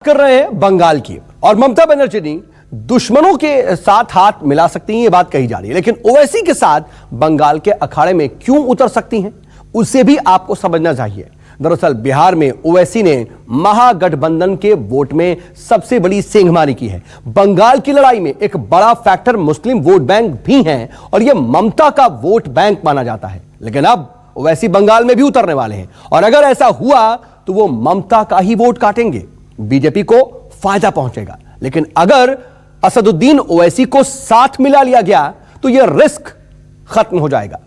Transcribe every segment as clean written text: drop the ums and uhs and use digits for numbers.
कर रहे हैं बंगाल की, और ममता बनर्जी ने दुश्मनों के साथ हाथ मिला सकती हैं, ये बात कही जा रही है। लेकिन ओवैसी के साथ बंगाल के अखाड़े में क्यों उतर सकती हैं, उसे भी आपको समझना चाहिए। दरअसल बिहार में ओवैसी ने महागठबंधन के वोट में सबसे बड़ी सेंधमारी की है। बंगाल की लड़ाई में एक बड़ा फैक्टर मुस्लिम वोट बैंक भी है, और यह ममता का वोट बैंक माना जाता है। लेकिन अब ओवैसी बंगाल में भी उतरने वाले हैं, और अगर ऐसा हुआ तो वो ममता का ही वोट काटेंगे, बीजेपी को फायदा पहुंचेगा। लेकिन अगर असदुद्दीन ओवैसी को साथ मिला लिया गया तो यह रिस्क खत्म हो जाएगा।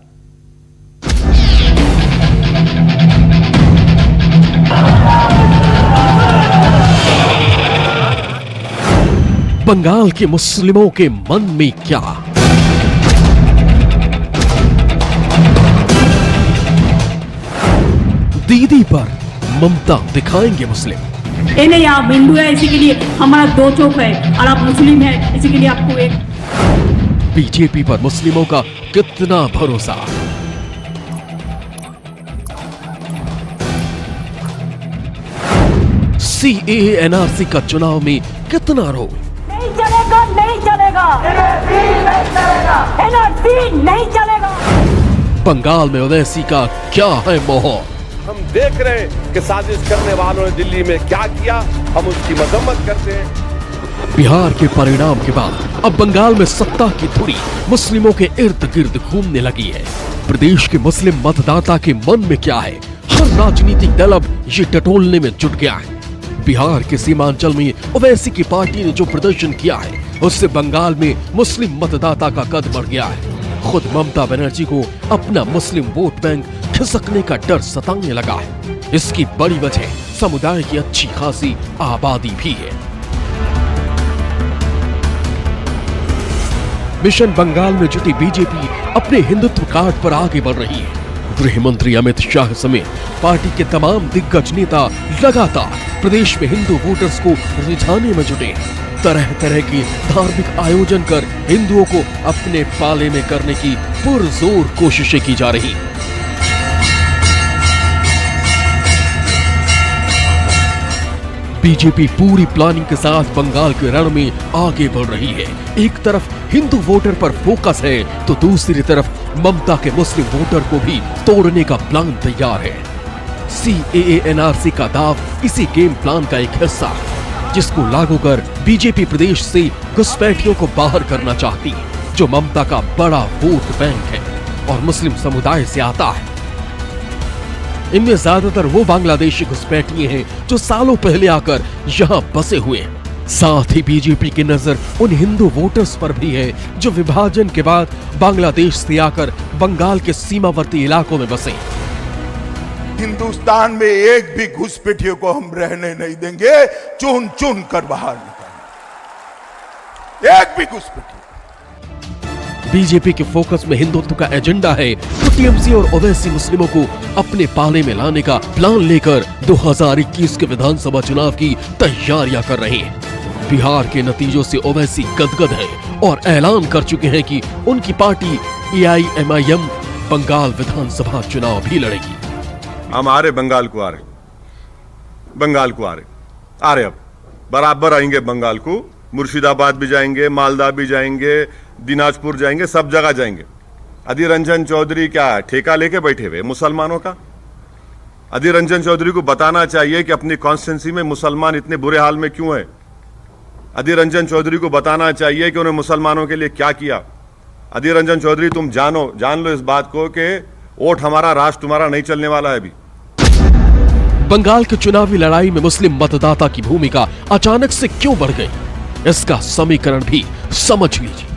बंगाल के मुस्लिमों के मन में क्या? दीदी पर ममता दिखाएंगे मुस्लिम। ये नहीं आप हिंदू है इसी के लिए हमारा दो चौक है, और आप मुस्लिम है इसी के लिए आपको एक। बीजेपी पर मुस्लिमों का कितना भरोसा? सीएए एनआरसी का चुनाव में कितना रोल? नहीं चलेगा, नहीं चलेगा, एनआरसी नहीं चलेगा। बंगाल में ओवैसी का क्या है माहौल? हम देख रहे हैं कि साजिश करने वालों ने दिल्ली में क्या किया, हम उसकी मजम्मत करते हैं। बिहार के परिणाम के बाद अब बंगाल में सत्ता की धुरी मुस्लिमों के इर्द गिर्द घूमने लगी है। प्रदेश के मुस्लिम मतदाता के मन में क्या है, हर राजनीतिक दल अब ये टटोलने में जुट गया है। बिहार के सीमांचल में ओवैसी की पार्टी ने जो प्रदर्शन किया है, उससे बंगाल में मुस्लिम मतदाता का कद बढ़ गया है। खुद ममता बनर्जी को अपना मुस्लिम वोट बैंक खिसकने का डर सताने लगा है। इसकी बड़ी वजह समुदाय की अच्छी खासी आबादी भी है। मिशन बंगाल में जुटी बीजेपी अपने हिंदुत्व कार्ड पर आगे बढ़ रही है। गृह मंत्री अमित शाह समेत पार्टी के तमाम दिग्गज नेता लगातार प्रदेश में हिंदू वोटर्स को रिझाने में जुटे हैं। तरह तरह के धार्मिक आयोजन कर हिंदुओं को अपने पाले में करने की पुरजोर कोशिशें की जा रही। बीजेपी पूरी प्लानिंग के साथ बंगाल के रण में आगे बढ़ रही है। एक तरफ हिंदू वोटर पर फोकस है तो दूसरी तरफ ममता के मुस्लिम वोटर को भी तोड़ने का प्लान तैयार है। सीएए एनआरसी का दाव इसी गेम प्लान का एक हिस्सा है, जिसको लागू कर बीजेपी प्रदेश से घुसपैठियों को बाहर करना चाहती है, जो ममता का बड़ा वोट बैंक है और मुस्लिम समुदाय से आता है। इनमें ज्यादातर वो बांग्लादेशी घुसपैठिए हैं जो सालों पहले आकर यहाँ बसे हुए हैं। साथ ही बीजेपी की नजर उन हिंदू वोटर्स पर भी है जो विभाजन के बाद बांग्लादेश से आकर बंगाल के सीमावर्ती इलाकों में बसे। हिंदुस्तान में एक भी घुसपैठियों को हम रहने नहीं देंगे, चुन चुन कर बाहर निकालेंगे, एक भी घुसपैठियों। बीजेपी के फोकस में हिंदुत्व का एजेंडा है तो टीएमसी और ओवैसी मुस्लिमों को अपने पाले में लाने का प्लान लेकर 2021 के विधानसभा चुनाव की तैयारियां कर रहे हैं। बिहार के नतीजों से ओवैसी गदगद है और ऐलान कर चुके हैं कि उनकी पार्टी एआईएमआईएम बंगाल विधानसभा चुनाव भी लड़ेगी। हम आ रहे बंगाल को, आ रहे अब बराबर आएंगे बंगाल को। मुर्शिदाबाद भी जाएंगे, मालदा भी जाएंगे, दिनाजपुर जाएंगे, सब जगह जाएंगे। अधीर रंजन चौधरी क्या ठेका लेके बैठे हुए मुसलमानों का? अधीर रंजन चौधरी को बताना चाहिए कि अपनी कॉन्स्टिट्यूंसी में मुसलमान इतने बुरे हाल में क्यों है। अधीर रंजन चौधरी को बताना चाहिए कि उन्होंने मुसलमानों के लिए क्या किया। अधीर रंजन चौधरी, तुम जान लो इस बात को कि वोट हमारा, राष्ट्र तुम्हारा नहीं चलने वाला है अभी। बंगाल की चुनावी लड़ाई में मुस्लिम मतदाता की भूमिका अचानक से क्यों बढ़ गई, इसका समीकरण भी समझ लीजिए।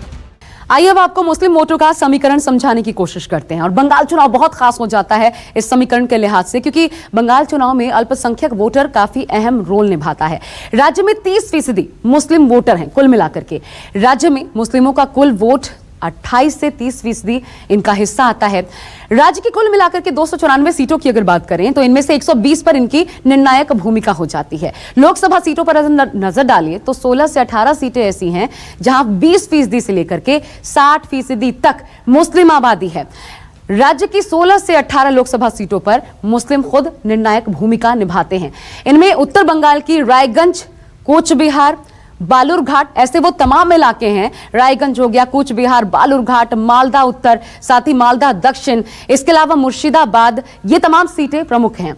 आइए अब आपको मुस्लिम वोटरों का समीकरण समझाने की कोशिश करते हैं। और बंगाल चुनाव बहुत खास हो जाता है इस समीकरण के लिहाज से, क्योंकि बंगाल चुनाव में अल्पसंख्यक वोटर काफी अहम रोल निभाता है। राज्य में 30% मुस्लिम वोटर हैं कुल मिलाकर के। राज्य में मुस्लिमों का कुल वोट 28 से 30% इनका हिस्सा आता है। राज्य की कुल मिलाकर के 294 सीटों की अगर बात करें तो इनमें से 120 पर इनकी निर्णायक भूमिका हो जाती है। लोकसभा सीटों पर नजर डालिए तो 16 से 18 सीटें ऐसी हैं जहां 20% से लेकर के 60% तक मुस्लिम आबादी है। राज्य की 16 से 18 लोकसभा सीटों पर मुस्लिम खुद निर्णायक भूमिका निभाते हैं। इनमें उत्तर बंगाल की रायगंज कूच बिहार, बालूरघाट, ऐसे वो तमाम इलाके हैं, रायगंज हो गया, कूच बिहार, बालूरघाट, मालदा उत्तर, साथ ही मालदा दक्षिण, इसके अलावा मुर्शिदाबाद, ये तमाम सीटें प्रमुख हैं।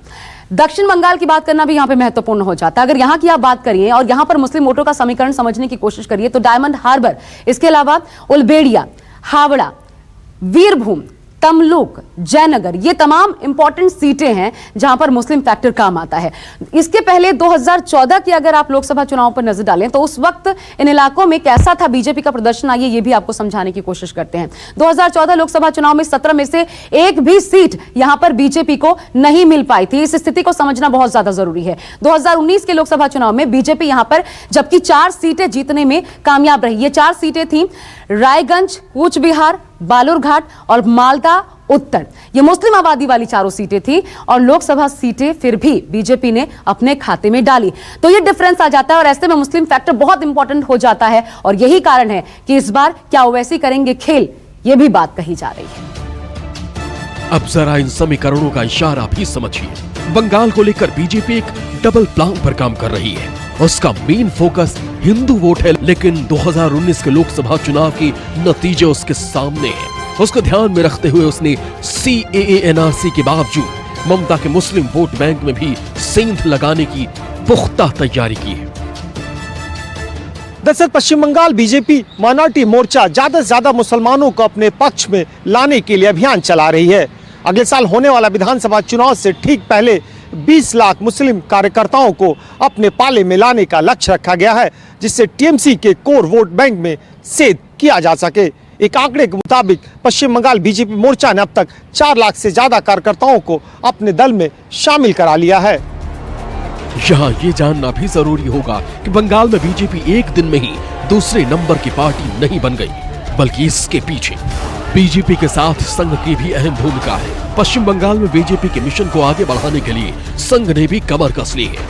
दक्षिण बंगाल की बात करना भी यहां पे महत्वपूर्ण हो जाता है। अगर यहां की आप बात करिए और यहां पर मुस्लिम वोटों का समीकरण समझने की कोशिश करिए तो डायमंड हार्बर, इसके अलावा उलबेड़िया, हावड़ा, वीरभूम, तमलुक, जयनगर, ये तमाम इंपॉर्टेंट सीटें हैं जहां पर मुस्लिम फैक्टर काम आता है। इसके पहले 2014 की अगर आप लोकसभा चुनाव पर नजर डालें तो उस वक्त इन इलाकों में कैसा था बीजेपी का प्रदर्शन, आइए ये भी आपको समझाने की कोशिश करते हैं। 2014 लोकसभा चुनाव में 17 में से एक भी सीट यहां पर बीजेपी को नहीं मिल पाई थी। इस स्थिति को समझना बहुत ज्यादा जरूरी है। 2019 के लोकसभा चुनाव में बीजेपी यहां पर जबकि 4 सीटें जीतने में कामयाब रही। ये 4 सीटें थी रायगंज, कूच बिहार, बालूरघाट और मालदा उत्तर, ये मुस्लिम आबादी वाली चारों सीटें थी और लोकसभा सीटें फिर भी बीजेपी ने अपने खाते में डाली। तो ये डिफरेंस आ जाता है और ऐसे में मुस्लिम फैक्टर बहुत इंपॉर्टेंट हो जाता है और यही कारण है कि इस बार क्या ओवैसी करेंगे खेल, ये भी बात कही जा रही है। अब जरा इन समीकरणों का इशारा भी समझिए। बंगाल को लेकर बीजेपी एक डबल प्लान पर काम कर रही है। उसका मेन फोकस हिंदू वोट है, लेकिन 2019 के लोकसभा चुनाव के नतीजे उसके सामने हैं। उसको ध्यान में रखते हुए उसने CAA NRC के बावजूद ममता के मुस्लिम वोट बैंक में भी सेंध लगाने की पुख्ता तैयारी की है। दरअसल पश्चिम बंगाल बीजेपी माइनॉरिटी मोर्चा ज्यादा से ज्यादा मुसलमानों को अपने पक्ष में लाने के लिए अभियान चला रही है। अगले साल होने वाला विधानसभा चुनाव से ठीक पहले 20 लाख मुस्लिम कार्यकर्ताओं को अपने पाले में लाने का लक्ष्य रखा गया है, जिससे TMC के कोर वोट बैंक में सेध किया जा सके। एक आंकड़े के मुताबिक पश्चिम बंगाल बीजेपी मोर्चा ने अब तक 4 लाख से ज्यादा कार्यकर्ताओं को अपने दल में शामिल करा लिया है। यहाँ ये जानना भी जरूरी होगा कि बंगाल में बीजेपी एक दिन में ही दूसरे नंबर की पार्टी नहीं बन गई, बल्कि इसके पीछे बीजेपी के साथ संघ की भी अहम भूमिका है। पश्चिम बंगाल में बीजेपी के मिशन को आगे बढ़ाने के लिए संघ ने भी कमर कस ली है।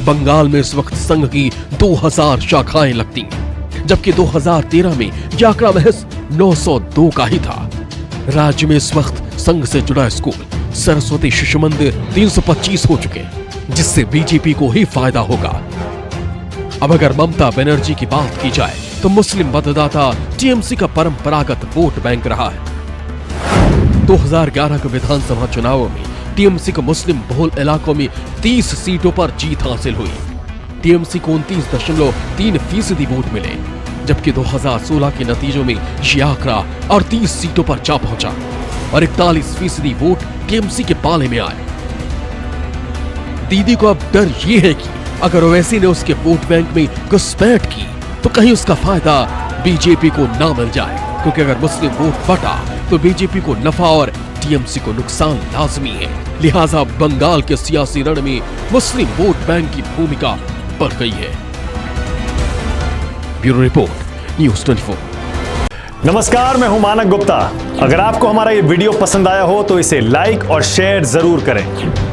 बंगाल में इस वक्त संघ की 2000 शाखाएं लगती हैं, जबकि 2013 में यह आंकड़ा महज 902 का ही था। राज्य में इस वक्त संघ से जुड़ा स्कूल, सरस्वती शिशु मंदिर 325 हो चुके हैं, जिससे बीजेपी को ही फायदा होगा। अब अगर ममता बनर्जी की बात की जाए तो मुस्लिम मतदाता TMC का परंपरागत वोट बैंक रहा है। 2011 के विधानसभा चुनावों में TMC को मुस्लिम बहुल इलाकों में 30 सीटों पर जीत हासिल हुई। TMC को 29.3% वोट मिले, जबकि 2016 के नतीजों में ये आंकड़ा 38 सीटों पर जा पहुंचा और 41% वोट TMC के पाले में आए। दीदी को अब डर ये है कि अगर ओवैसी ने उसके वोट बैंक में घुसपैठ की तो कहीं उसका फायदा बीजेपी को ना मिल जाए, क्योंकि अगर मुस्लिम वोट बटा तो बीजेपी को नफा और TMC को नुकसान लाजमी है। लिहाजा बंगाल के सियासी रण में मुस्लिम वोट बैंक की भूमिका बढ़ गई है। Bureau report, news 24। नमस्कार, मैं हूं मानक गुप्ता। अगर आपको हमारा ये वीडियो पसंद आया हो तो इसे लाइक और शेयर जरूर करें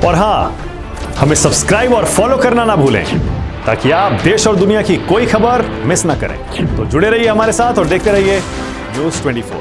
और हाँ, हमें सब्सक्राइब और फॉलो करना ना भूलें ताकि आप देश और दुनिया की कोई खबर मिस ना करें। तो जुड़े रहिए हमारे साथ और देखते रहिए न्यूज़ 24।